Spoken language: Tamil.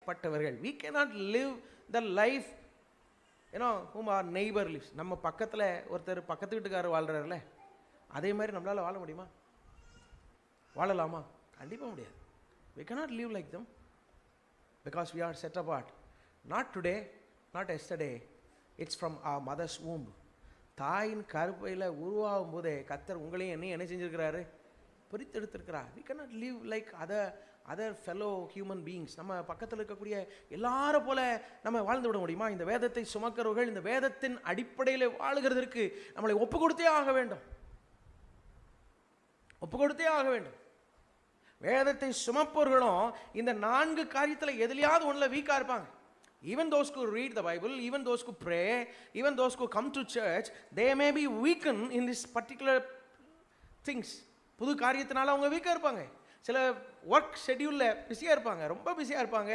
பட்டவர்கள். we cannot live the life whom our neighbor lives. நம்ம பக்கத்தில் ஒருத்தர் பக்கத்து வீட்டுக்காரர் வாழ்கிறார்ல, அதே மாதிரி நம்மளால் வாழ முடியுமா? வாழலாமா? கண்டிப்பாக முடியாது. we cannot live like them because we are set apart. Not today, not yesterday. It's from our mother's womb. தாயின் கருப்பையில் உருவாகும் போதே கர்த்தர் உங்களையும் என்னையும் என்ன செஞ்சிருக்கிறாரு? பிரித்தெடுத்திருக்கிறார். we cannot live like other fellow human beings. நம்ம பக்கத்தில் இருக்கக்கூடிய எல்லாரும் போல நம்ம வாழ்ந்து விட முடியுமா? இந்த வேதத்தை சுமக்கிறவர்கள் இந்த வேதத்தின் அடிப்படையில் வாழுகிறதற்கு நம்மளை ஒப்பு கொடுத்தே ஆக வேண்டும். ஒப்பு கொடுத்தே ஆக வேண்டும். வேதத்தை சுமப்பவர்களும் இந்த 4 காரியத்தில் எதிலையாவது ஒன்றில் வீக்காக இருப்பாங்க. Even those who read the Bible, even those who pray, even those who come to church, they may be weakened in this particular things. புது காரியத்தினால அவங்க வீக்காக இருப்பாங்க. சில ஒர்க் ஷெட்யூலில் பிஸியாக இருப்பாங்க, ரொம்ப பிஸியாக இருப்பாங்க.